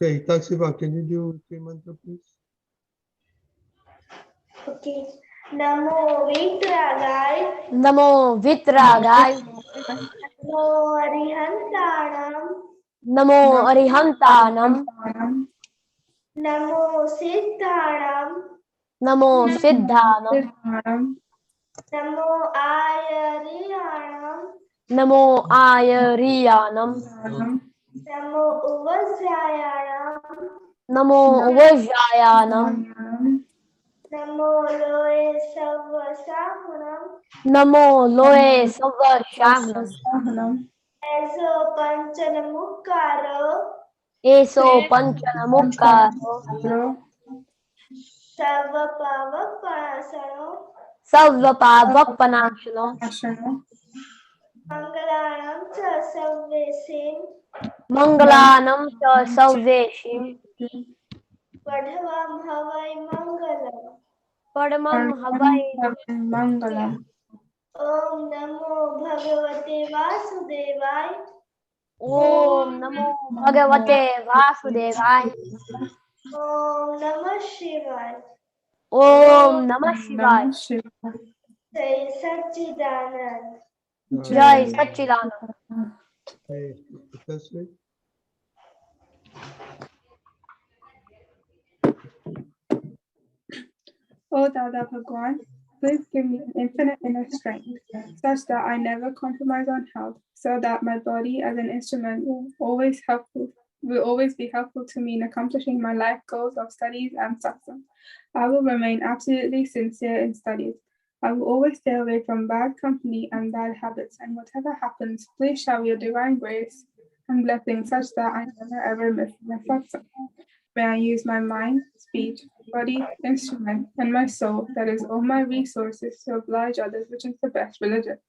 Okay, Taksiba, can you do three mantra, please? Okay. Namo Vitragai. Namo Vitragai. Namo Arihantanam. Namo Arihantanam. Namo Siddhanam. Namo Siddhanam. Namo Ayariyanam. Namo Ayariyanam. Namo Uvasyayanam. Namo Uvajayanam. Namo Loe Savvasahanam. Namo Loe Savashanam. Eso Panchanamukaro. Eso Panchanamukaro. Savapavapanasano. Savvapavakpanashano. Mangalanam cha Savvesim. Mangalanam cha Savveshim. Padhavam Havai Mangalam. Padamam Havai. Mangalam. Om Namo Bhagavate Vasudevaya. Om Namo Bhagavate Vasudevaya. Om Namah Shivaya. Om Namah Shivaya. Jai Satchidanand. Jai Satchidanand. Okay, Tasvi. O Dada Bhagwan, please give me an infinite inner strength, such that I never compromise on health, so that my body as an instrument will always be helpful to me in accomplishing my life goals of studies and satsang. I will remain absolutely sincere in studies. I will always stay away from bad company and bad habits, and whatever happens, please shower your divine grace and blessings such that I never ever miss my satsang. May I use my mind, speech, body, instrument, and my soul, that is all my resources, to oblige others, which is the best religion.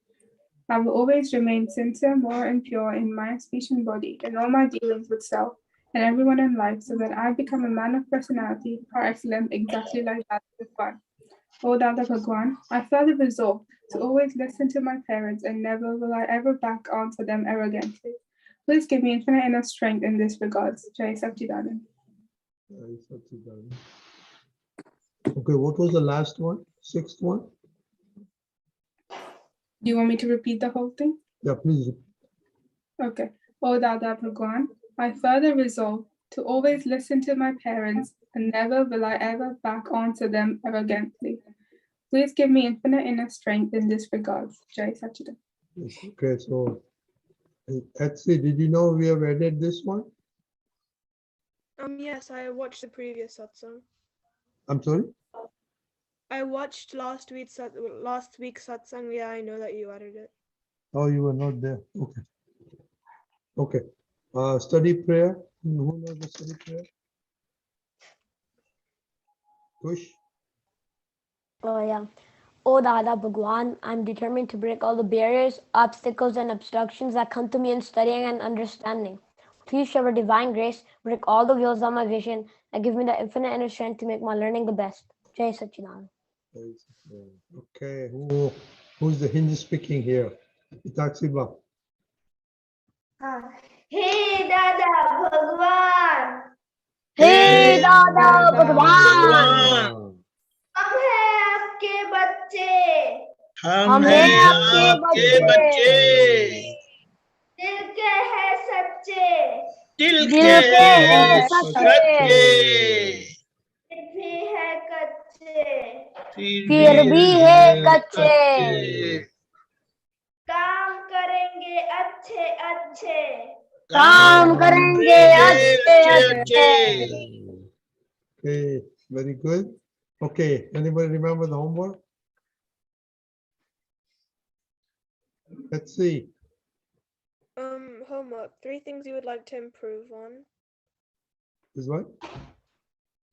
I will always remain sincere, moral, and pure in mind, speech, and body, in all my dealings with self and everyone in life, so that I become a man of personality, par excellence, exactly like that of Bhagwan. O Dada Bhagwan, I further resolve to always listen to my parents, and never will I ever back onto them arrogantly. Please give me infinite inner strength in this regards. Jai Satchidanand. Okay, what was the last one? Sixth one? Do you want me to repeat the whole thing? Yeah, please. Okay. O Dada Bhagwan, I further resolve to always listen to my parents, and never will I ever back onto them arrogantly. Please give me infinite inner strength in this regard. Jai Satchidanand. Yes, okay, so Etsy, did you know we have added this one? Yes, I watched the previous satsang. I'm sorry? I watched last week's satsang. Yeah, I know that you added it. Oh, you were not there. Okay. Okay. Study prayer. Who knows the study prayer? Push. Oh yeah. O Dada Bhagwan, I'm determined to break all the barriers, obstacles, and obstructions that come to me in studying and understanding. Please shower divine grace, break all the wheels on my vision, and give me the infinite inner strength to make my learning the best. Jai Satchidanand. Okay. Who's the Hindi speaking here? Itaksiba. Hey Dada Bhagwan. Hey Dada Bhagwan, हम हैं आपके बच्चे. हम हैं आपके बच्चे, दिल के हैं सच्चे. दिल के हैं सच्चे, फिर भी है कच्चे. फिर भी है कच्चे, काम करेंगे अच्छे अच्छे. काम करेंगे अच्छे अच्छे. Okay, very good. Okay, anybody remember the homework? Let's see. Homework. 3 things you would like to improve on. Is what?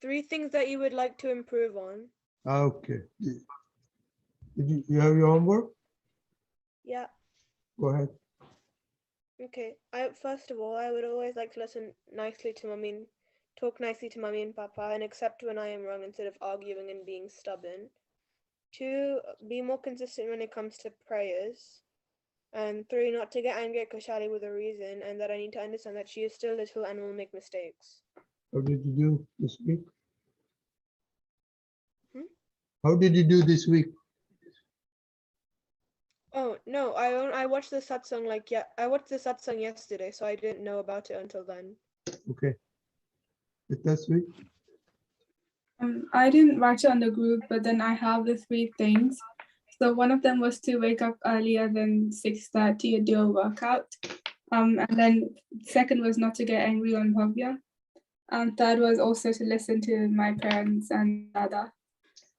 3 things that you would like to improve on. Okay. Did you have your homework? Yeah. Go ahead. Okay. First of all, I would always like to listen nicely to Mummy and talk nicely to Mummy and Papa and accept when I am wrong instead of arguing and being stubborn. 2, be more consistent when it comes to prayers. And 3, not to get angry at Kashali with a reason, and that I need to understand that she is still little and will make mistakes. How did you do this week? Hmm? How did you do this week? Oh no, I watched the satsang I watched the satsang yesterday, so I didn't know about it until then. Okay. This week? I didn't watch it on the group, but then I have the 3 things. So one of them was to wake up earlier than 6:30 and do a workout. And then second was not to get angry on Bhavya. And third was also to listen to my parents and Dada.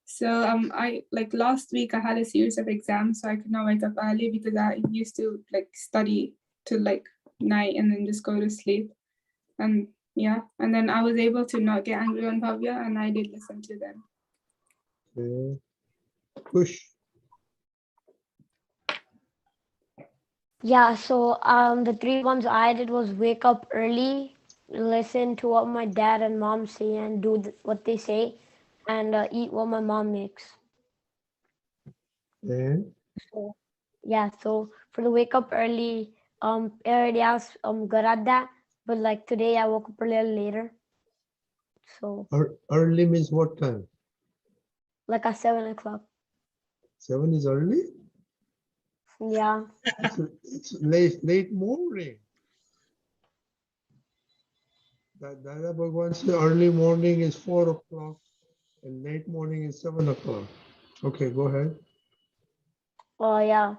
So I like last week I had a series of exams, so I could not wake up early because I used to like study till like night and then just go to sleep. And yeah, and then I was able to not get angry on Bhavya, and I did listen to them. Okay. Push. Yeah, so the 3 ones I did was wake up early, listen to what my dad and mom say and do what they say, and eat what my mom makes. And So yeah, so for the wake up early, everybody else good at that, but like today I woke up a little later. So early means what time? like at 7 o'clock. 7 is early? Yeah. It's late morning. That Dada Bhagwan said early morning is 4 o'clock and late morning is 7 o'clock. Okay, go ahead. Oh yeah.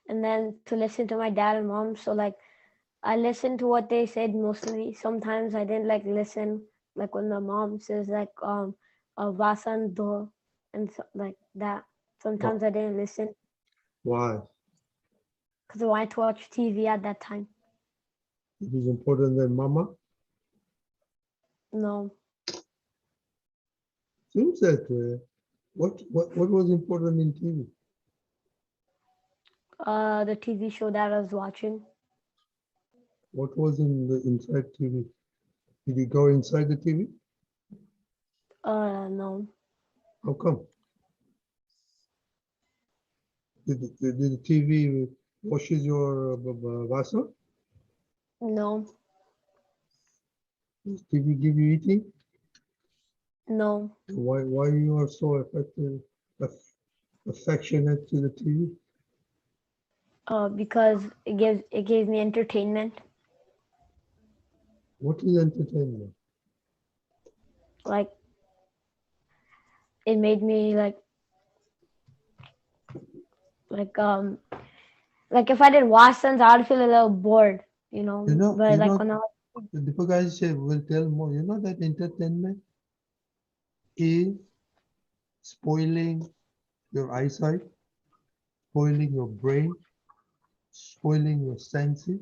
And then to listen to my dad and mom. So like I listened to what they said mostly. Sometimes I didn't like listen, like when my mom says like Vasan do and so, like that. Sometimes I didn't listen Why? because I wanted to watch TV at that time. It is important than mama? No. Seems that way. What was important in TV? The TV show that I was watching. What was in the inside TV? Did you go inside the TV? No. How come? Did the TV washes your vasa? No. Does TV give you eating? No. Why you are so affectionate to the TV? Because it gave me entertainment. What is entertainment? Like it made me like if I did Watsons, I would feel a little bored, You know, But like when I was the Deepakanandji will tell more. You know that entertainment is spoiling your eyesight, spoiling your brain, spoiling your senses,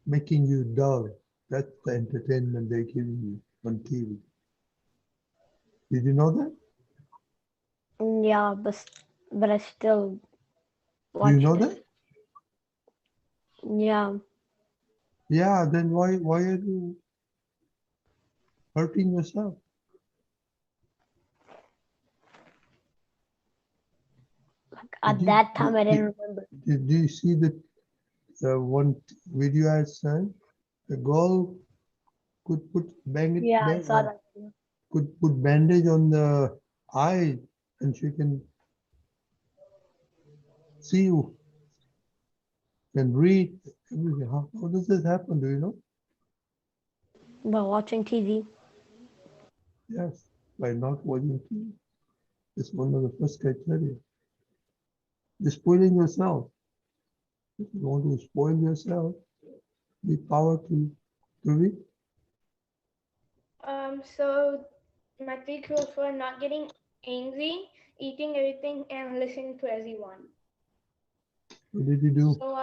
making you dull. That's the entertainment they're giving you on TV. Did you know that? yeah, but I still Do you watched know it. that? Yeah. Yeah, then why are you hurting yourself? Like at that time, I didn't remember. Did you see the one video I sent? The girl could put Yeah, I saw that. could put bandage on the eye and she can see you and read everything. How does this happen? Do you know? By watching TV. Yes, by not watching TV. It's one of the first criteria. You're spoiling yourself. If you want to spoil yourself, be power to read. So my 3 rules were not getting angry, eating everything, and listening to everyone. What did you do? So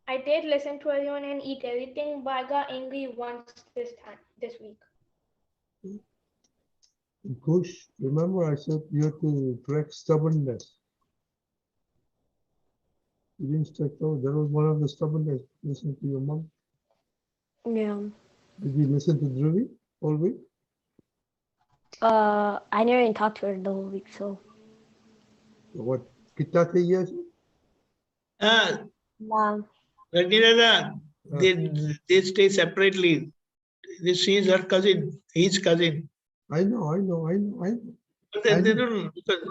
I did listen to everyone and eat everything, but I got angry once this week. Push. Remember I said you have to correct stubbornness. You didn't step out. That was one of the stubbornness. Listen to your mom. Yeah. Did you listen to Dhruvi all week? I never even talked to her the whole week, so. What? Kita the years? Mom. Berarti Dada, they stay separately. She is her cousin, his cousin. I know. But they don't, because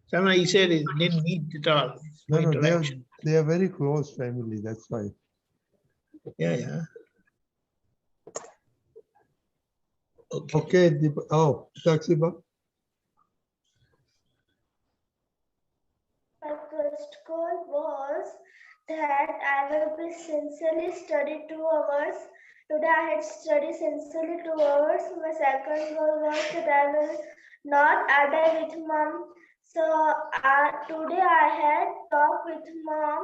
somehow he said it didn't meet at all. No interaction. They are very close family, that's why. Yeah. Okay, Taksiba. My first goal was that I will be sincerely study 2 hours. Today I had studied sincerely 2 hours. My second goal was that I will not argue with mom. So today I had talked with mom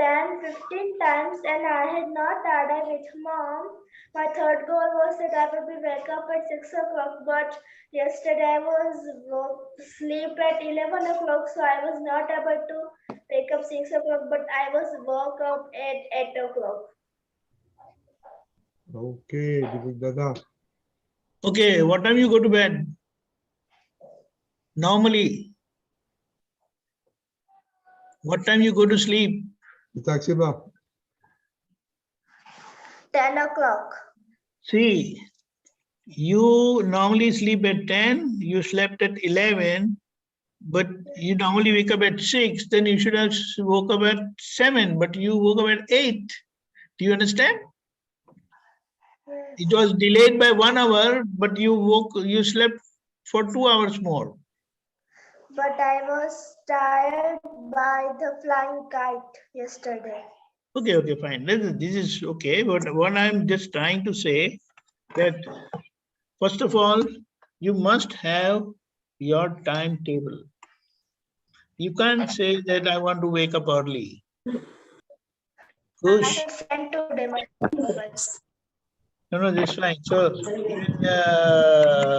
10-15 times and I had not argued with mom. My third goal was that I will be wake up at 6 o'clock, but yesterday I was sleep at 11 o'clock, so I was not able to wake up 6 o'clock, but I was woke up at 8 o'clock. Okay, Dada. Okay, what time you go to bed? Normally. What time you go to sleep? Taksiba. 10 o'clock. See, you normally sleep at 10, you slept at 11, but you normally wake up at 6, then you should have woke up at 7, but you woke up at 8. Do you understand? It was delayed by 1 hour, but you slept for 2 hours more. But I was tired by the flying kite yesterday. Okay, fine. This is okay, but what I'm just trying to say that first of all, you must have your timetable. You can't say that I want to wake up early. Push. I sent today my papers. No, that's fine. So,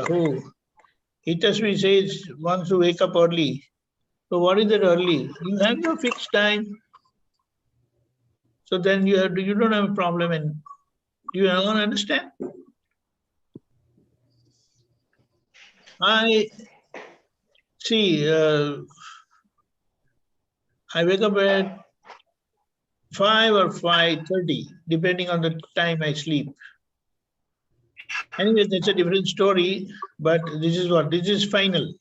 who? Hitasvi says wants to wake up early. So what is that early? You have your fixed time. So then you don't have a problem, and you don't understand? I wake up at 5 or 5:30, depending on the time I sleep. Anyway, that's a different story, but this is final.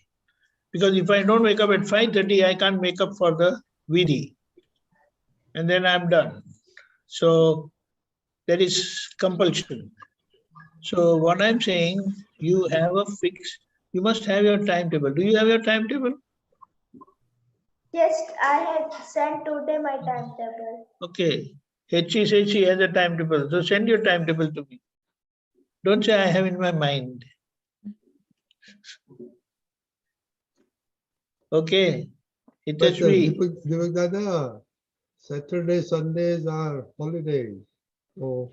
Because if I don't wake up at 5:30, I can't make up for the Vidhi. And then I'm done. So that is compulsion. So what I'm saying, you must have your timetable. Do you have your timetable? Yes, I had sent today my timetable. Okay. He says she has a timetable. So send your timetable to me. Don't say I have in my mind. Okay. Deepak Dada, Saturday, Sundays are holidays. So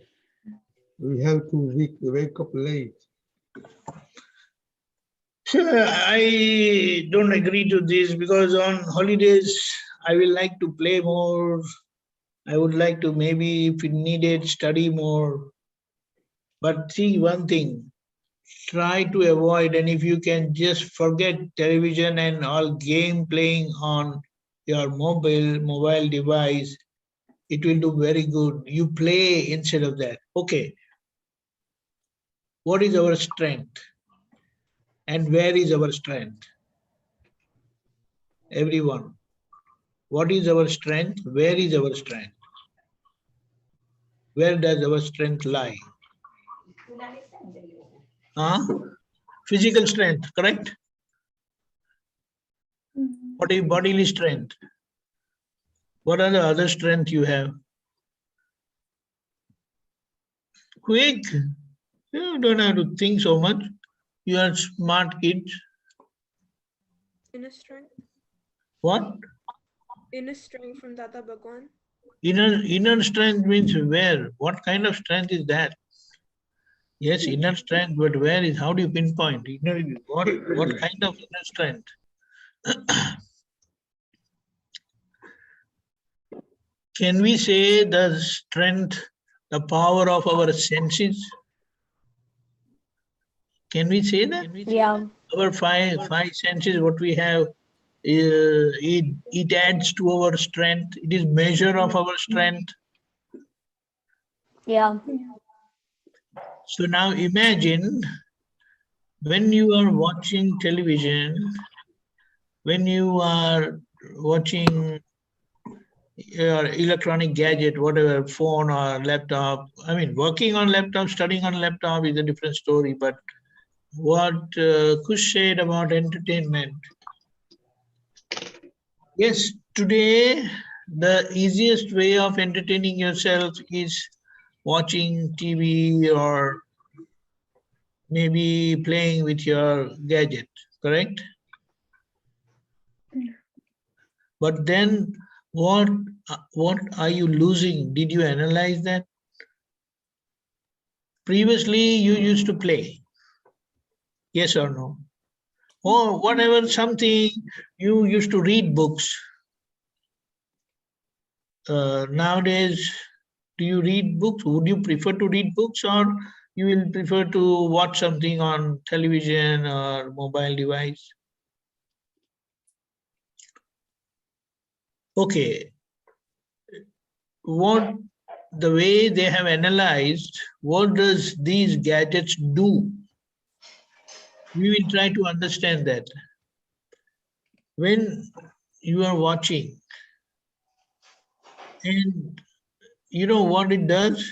we have to wake up late. I don't agree to this because on holidays, I will like to play more. I would like to maybe, if needed, study more. But see one thing, try to avoid, and if you can just forget television and all game playing on your mobile device, it will do very good. You play instead of that. Okay. What is our strength? And where is our strength? Everyone. What is our strength? Where is our strength? Where does our strength lie? Physical strength, correct? What is bodily strength? What are the other strengths you have? Quick. You don't have to think so much. You are smart kids. Inner strength. What? Inner strength from Dada Bhagwan. Inner strength means where? What kind of strength is that? Yes, inner strength, but where is, how do you pinpoint? What kind of inner strength? Can we say the strength, the power of our senses? Can we say that? Yeah. Our five senses, what we have, it adds to our strength. It is measure of our strength. Yeah. So now imagine when you are watching television, when you are watching your electronic gadget, whatever, phone or laptop. I mean, working on laptop, studying on laptop is a different story. But what Kush said about entertainment, yes, today the easiest way of entertaining yourself is watching TV or maybe playing with your gadget, correct? But then what are you losing? Did you analyze that? Previously, you used to play, yes or no? Or whatever, something, you used to read books. Nowadays, do you read books? Would you prefer to read books, or you will prefer to watch something on television or mobile device? Okay, what the way they have analyzed, what does these gadgets do? We will try to understand that. When you are watching, and you know what it does?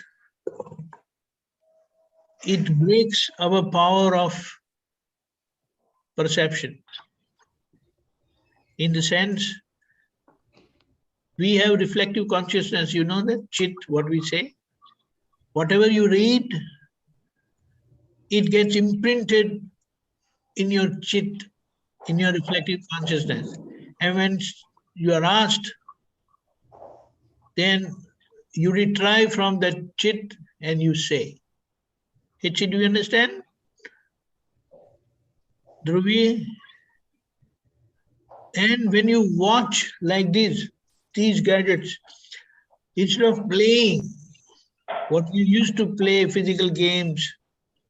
It breaks our power of perception. In the sense, we have reflective consciousness, you know that, chit, what we say. Whatever you read, it gets imprinted in your chit, in your reflective consciousness. And when you are asked, then you retrieve from that chit and you say. Hey, chit, do you understand? Dhruvi? And when you watch like this, these gadgets, instead of playing, what you used to play, physical games,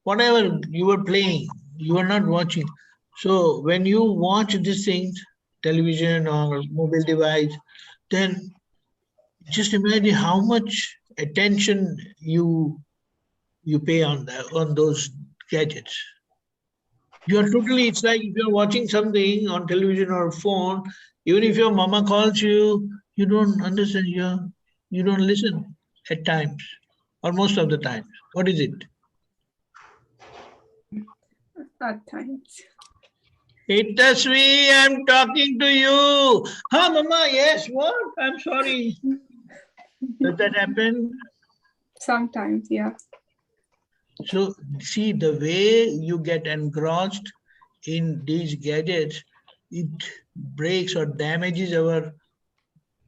whatever you were playing, you are not watching. So when you watch these things, television or mobile device, then just imagine how much attention you pay on those gadgets. You are totally, it's like if you're watching something on television or phone, even if your mama calls you, you don't understand, you don't listen at times, or most of the times. What is it? At times. It is me, I'm talking to you. Huh, mama, yes, what? I'm sorry. Does that happen? Sometimes, yeah. So, see, the way you get engrossed in these gadgets, it breaks or damages our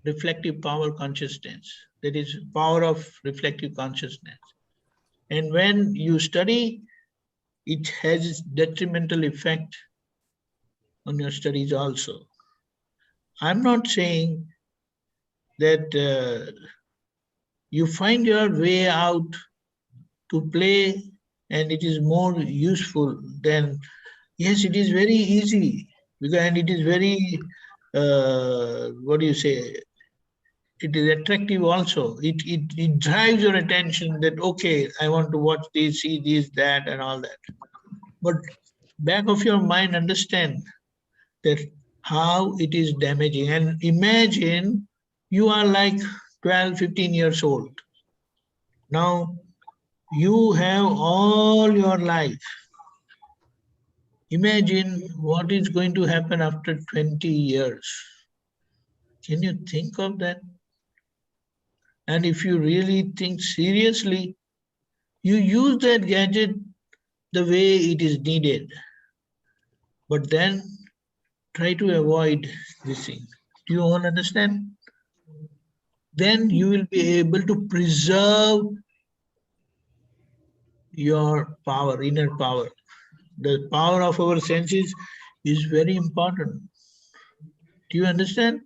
reflective power consciousness. That is power of reflective consciousness. And when you study, it has its detrimental effect on your studies also. I'm not saying that you find your way out to play and it is more useful than, yes, it is very easy because, and it is very, what do you say, it is attractive also. It drives your attention that, okay, I want to watch this, see this, that, and all that. But back of your mind, understand that how it is damaging. And imagine you are like 12, 15 years old. Now, you have all your life. Imagine what is going to happen after 20 years. Can you think of that? And if you really think seriously, you use that gadget the way it is needed. But then try to avoid this thing. Do you all understand? Then you will be able to preserve your power, inner power. The power of our senses is very important. Do you understand?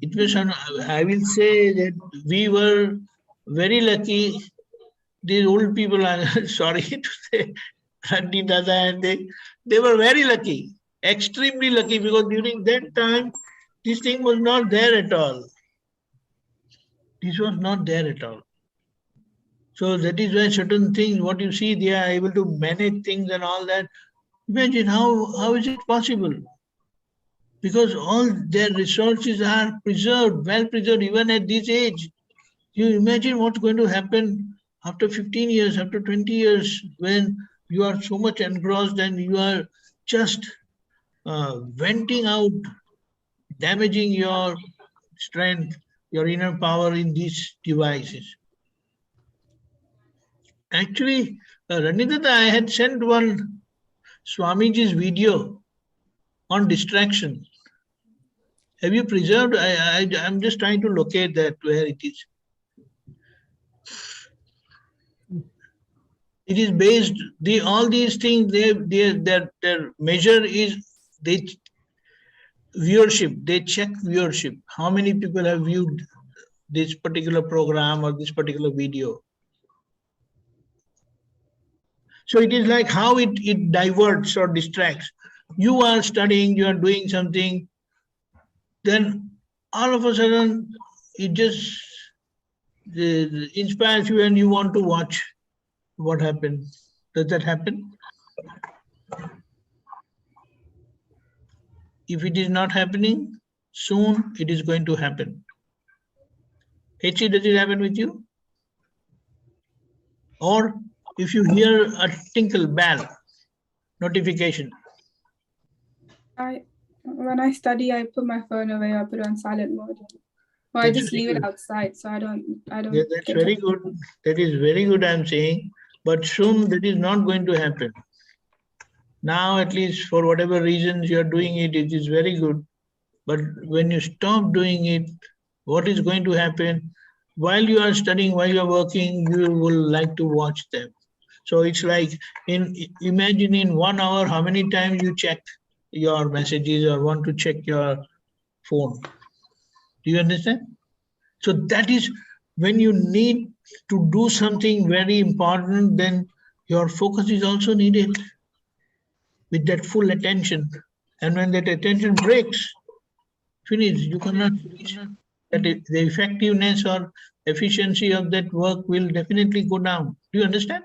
It was, I will say that we were very lucky. These old people are sorry to say, Auntie, Dada, and they were very lucky, extremely lucky, because during that time, this thing was not there at all. This was not there at all. So that is why certain things, what you see, they are able to manage things and all that. Imagine how is it possible? Because all their resources are preserved, well preserved, even at this age. You imagine what's going to happen after 15 years, after 20 years, when you are so much engrossed and you are just venting out, damaging your strength, your inner power in these devices. Actually, Ranitata, I had sent one Swamiji's video on distraction. Have you preserved? I'm just trying to locate that where it is. It is based, all these things, their measure is viewership. They check viewership. How many people have viewed this particular program or this particular video? So it is like how it diverts or distracts. You are studying, you are doing something, then all of a sudden it just inspires you and you want to watch what happened. Does that happen? If it is not happening, soon it is going to happen. H.C., does it happen with you? Or if you hear a tinkle bell, notification. When I study, I put my phone away, I put it on silent mode. Or I just leave it outside, so I don't. Yeah, that's very good. That is very good, I'm saying. But soon that is not going to happen. Now, at least for whatever reasons you are doing it, it is very good. But when you stop doing it, what is going to happen? While you are studying, while you are working, you will like to watch them. So it's like, imagine in 1 hour, how many times you check your messages or want to check your phone. Do you understand? So that is when you need to do something very important, then your focus is also needed with that full attention. And when that attention breaks, finish, you cannot reach that. The effectiveness or efficiency of that work will definitely go down. Do you understand?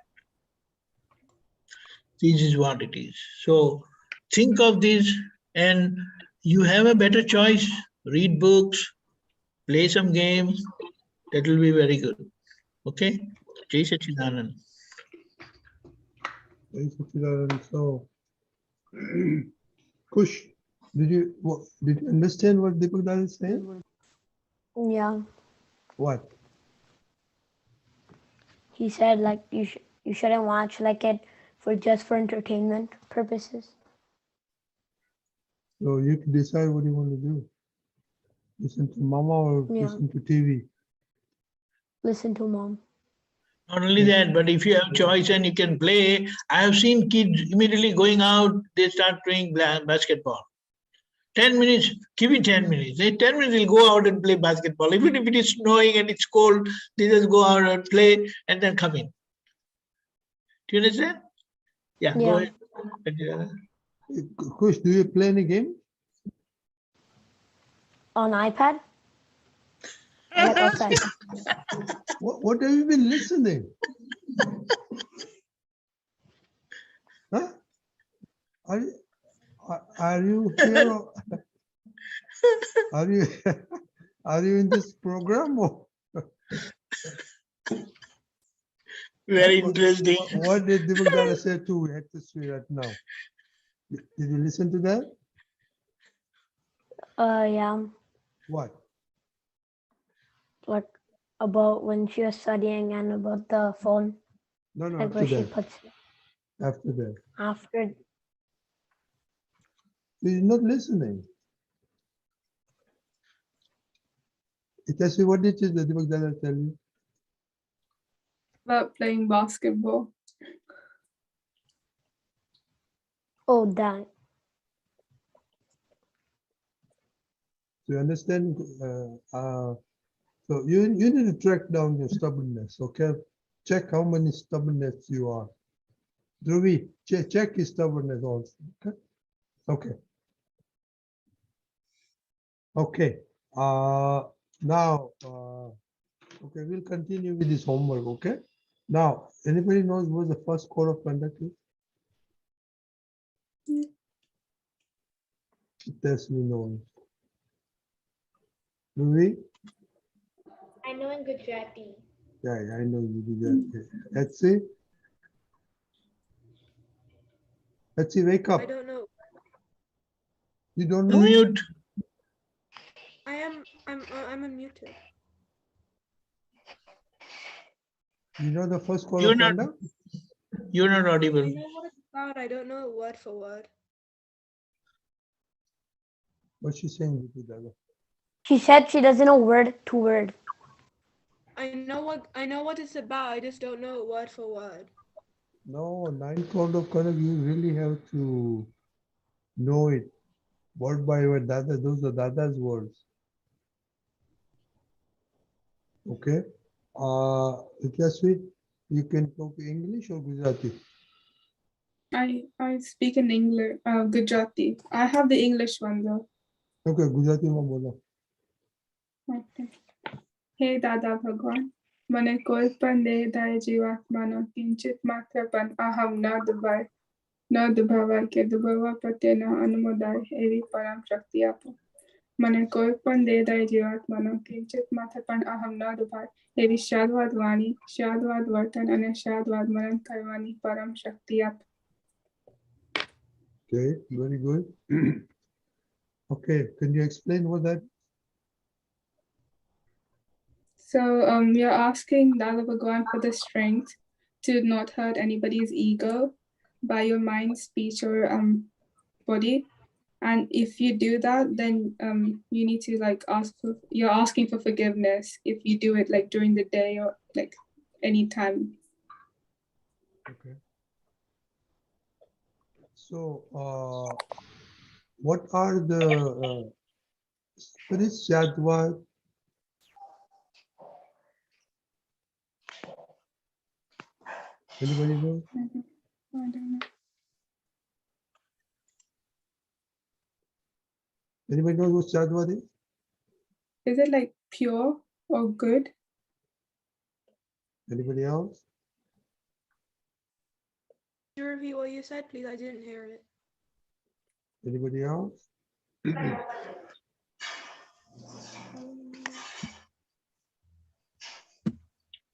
This is what it is. So think of this and you have a better choice. Read books, play some games. That will be very good. Okay? Jai Sachidanand. So, Kush, did you understand what Deepak Dada is saying? Yeah. What? He said like you shouldn't watch like it for entertainment purposes. So you can decide what you want to do. Listen to mama or listen to TV. Listen to mom. Not only that, but if you have choice and you can play, I have seen kids immediately going out, they start playing basketball. 10 minutes, give it 10 minutes. They 10 minutes will go out and play basketball. Even if it is snowing and it's cold, they just go out and play and then come in. Do you understand? Yeah. Go ahead. Kush, do you play any game? On iPad? Like outside. What have you been listening? Huh? Are you here? Are you in this program? Or? Very interesting. What did Deepak Dada say to Hector right now? Did you listen to that? Yeah. What? Like about when she was studying and about the phone. No, like after where she that. puts After that. after. He's not listening. Itashi, what did the Deepak Dada tell you? About playing basketball. Oh, that. Do you understand? So you need to track down your stubbornness, okay? Check how many stubbornness you are. Dhruvi, check his stubbornness also, okay? Okay. Okay. Now, okay, we'll continue with this homework, okay? Now, anybody knows what the first code of conduct is? Test me know. Louis? I know in Gujarati. Yeah, I know you do that. Etsy? Etsy, wake up. I don't know. You don't know? Unmute. I'm unmuted. You know the first code You're of not, conduct? you're not I audible. know what it's about. I don't know it word for word. What's she saying, Dada? She said she doesn't know word to word. I know what it's about. I just don't know it word for word. No, 9 code of conduct, you really have to know it word by word. Dada, those are Dada's words. Okay? Sweet, you can talk English or Gujarati? I speak in English, Gujarati. I have the English one though. Okay, Gujarati માં બોલો. Okay. Hey Dada Bhagwan, મને કોઈ પણ દેહદાય જીવાત્માનો કિંચિત માત્ર પણ અહમ ન દુભાવાય કે દુભાવવા પ્રત્યે ન અનુમોદાય એવી પરમ શક્તિ આપો. મને કોઈ પણ દેહદાય જીવાત્માનો કિંચિત માત્ર પણ અહમ ન દુભાય એવી શાદવાદ વાણી, શાદવાદ વર્તન અને શાદવાદ મનન કરવાની પરમ શક્તિ આપો. Okay, very good. Okay, can you explain what that? So you're asking Dada Bhagwan for the strength to not hurt anybody's ego by your mind, speech, or body. And if you do that, then you need to like you're asking for forgiveness if you do it like during the day or like anytime. Okay. So, what are the what is Shadwad? Anybody know? I don't know. Anybody know what Shadwad is? Is it like pure or good? Anybody else? Could you repeat what you said, please? I didn't hear it. Anybody else?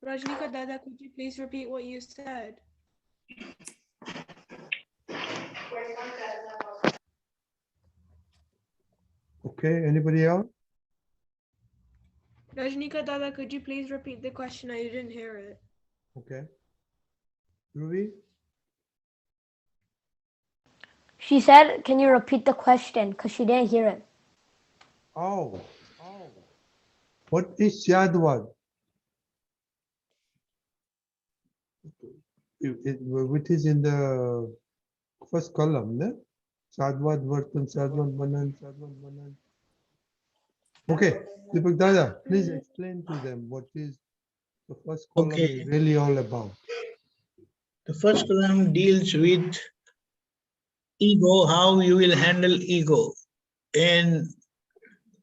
Rajnika Dada, could you please repeat what you said? Okay, anybody else? Rajnika Dada, could you please repeat the question? I didn't hear it. Okay. Ruby? She said, can you repeat the question? Because she didn't hear it. Oh. What is Shadwad? Which is in the first column, ne? Shadwad Vartan, Shadwad Manan, Shadwad Manan. Okay, Deepak Dada, please explain to them what is the first column Okay. is really all about. The first column deals with ego, how you will handle ego. And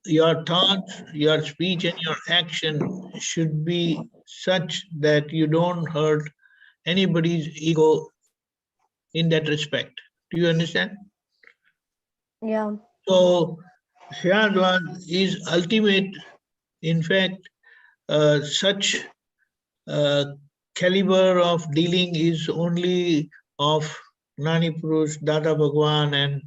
your thoughts, your speech, and your action should be such that you don't hurt anybody's ego in that respect. Do you understand? Yeah. So, Shadwad is ultimate. In fact, such caliber of dealing is only of Nani Purush, Dada Bhagwan, and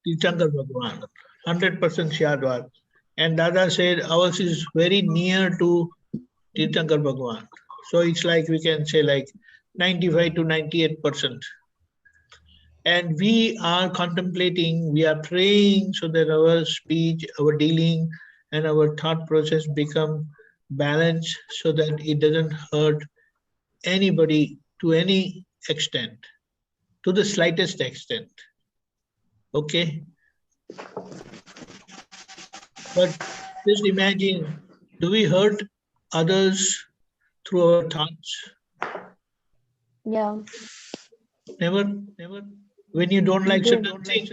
Tirthankar Bhagwan. 100% Shadwad. And Dada said ours is very near to Tirthankar Bhagwan. So it's like we can say like 95 to 98%. And we are contemplating, we are praying so that our speech, our dealing, and our thought process become balanced so that it doesn't hurt anybody to any extent, to the slightest extent. Okay? But just imagine, do we hurt others through our thoughts? Yeah. Never. When you don't like do. certain things,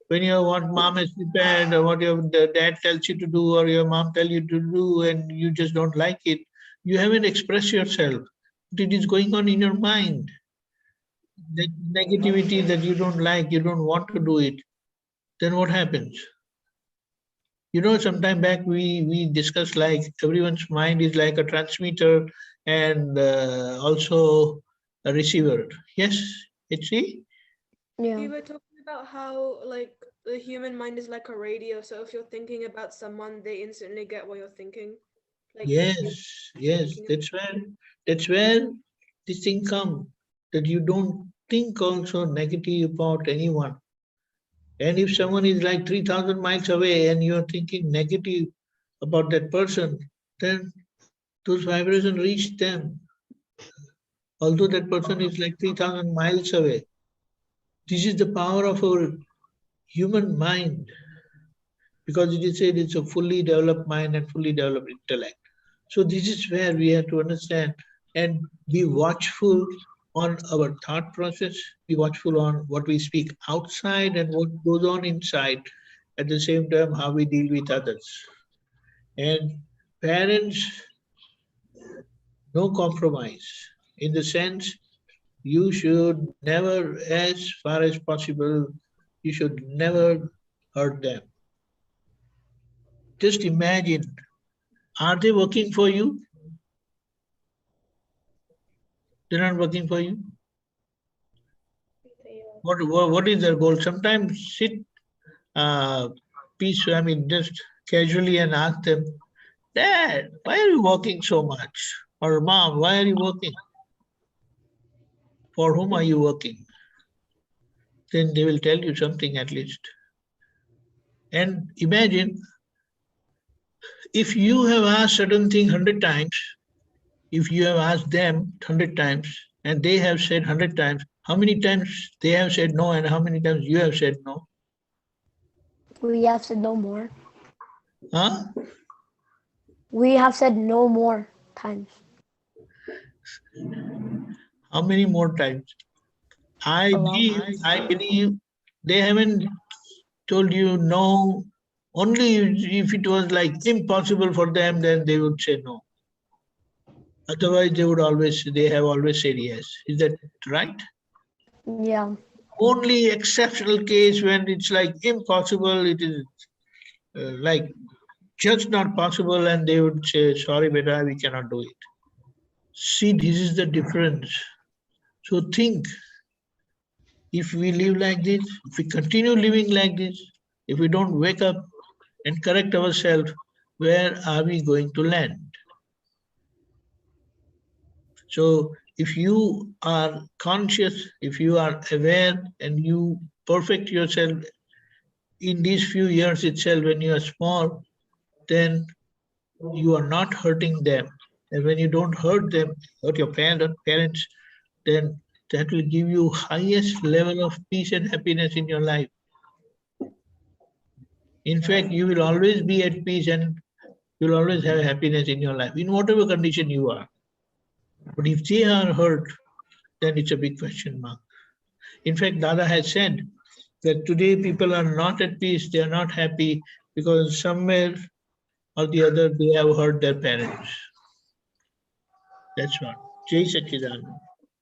when you want mom is prepared, or what your dad tells you to do, or your mom tells you to do, and you just don't like it, you haven't expressed yourself. it is going on in your mind. That negativity that you don't like, you don't want to do it, then what happens? You know, sometime back we discussed like everyone's mind is like a transmitter and also a receiver. Yes, see? Yeah. We were talking about how like the human mind is like a radio. So if you're thinking about someone, they instantly get what you're thinking. Like Yes, thinking that's where this thing comes, that you don't think also negative about anyone. And if someone is like 3,000 miles away and you're thinking negative about that person, then those vibrations reach them. Although that person is like 3,000 miles away. This is the power of our human mind, because it is said it's a fully developed mind and fully developed intellect. So this is where we have to understand and be watchful on our thought process, be watchful on what we speak outside and what goes on inside, at the same time how we deal with others. And parents, no compromise, in the sense you should never, as far as possible, you should never hurt them. Just imagine, are they working for you? They're not working for you. What is their goal? Sometimes sit just casually and ask them, Dad, why are you working so much? Or Mom, why are you working? For whom are you working? Then they will tell you something at least. And imagine, if you have asked certain thing 100 times, if you have asked them 100 times and they have said 100 times, how many times they have said no and how many times you have said no? We have said no more. Huh? We have said no more times. How many more times? I believe they haven't told you no. Only if it was like impossible for them, then they would say no. Otherwise, they have always said yes. Is that right? Yeah. Only exceptional case when it's like impossible, it is like just not possible, and they would say, sorry, beta, we cannot do it. See, this is the difference. So think, if we live like this, if we continue living like this, if we don't wake up and correct ourselves, where are we going to land? So if you are conscious, if you are aware and you perfect yourself in these few years itself when you are small, then you are not hurting them. And when you don't hurt them, hurt your parents, then that will give you highest level of peace and happiness in your life. In fact, you will always be at peace and you will always have happiness in your life, in whatever condition you are. But if they are hurt, then it's a big question mark. In fact, Dada has said that today people are not at peace, they are not happy because somewhere or the other they have hurt their parents. That's what. Jai Satchidanand.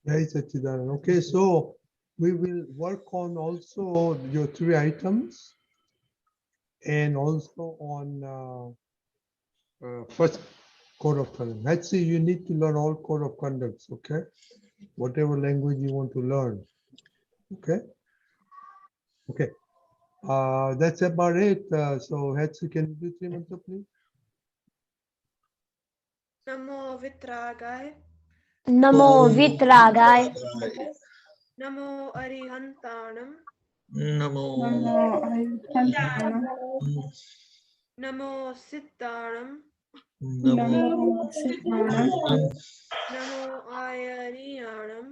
Jai Satchidanand. Okay, so we will work on also your 3 items and also on first code of conduct. Let's see, you need to learn all code of conducts, okay? Whatever language you want to learn, okay? Okay, that's about it. So Hetzi, can you do 3 mantra, please? Namo Vitragaya, Namo Vitragaya. Namo Arihantanam, Namo. Namo Siddharam, Namo. Namo Ayariyanam,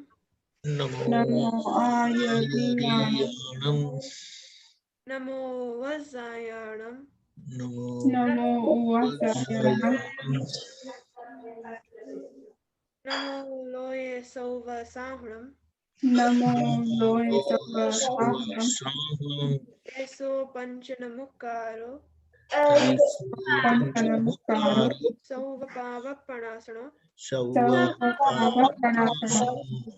Namo Vazayanam, Namo Loye Sova Sahram, Eso Panchanamukaro, Sova Pava Panasana, Sauva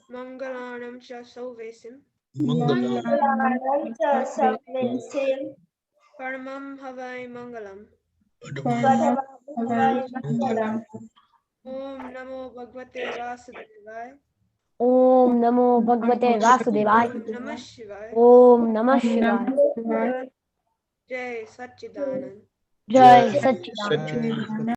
Mangalanam cha Sauvesim Mangala Mangalanam cha Sarvesim Paramam Havai Mangalam. Padma Padmavai Mangalam. Om Namo Bhagavate Vasudevaya. Om Namo Bhagavate Vasudevaya. Om Namah Shivaya. Om Namah Shivaya. Jai Satchidanand. Jai Jai Satchidanand. Satchidanand.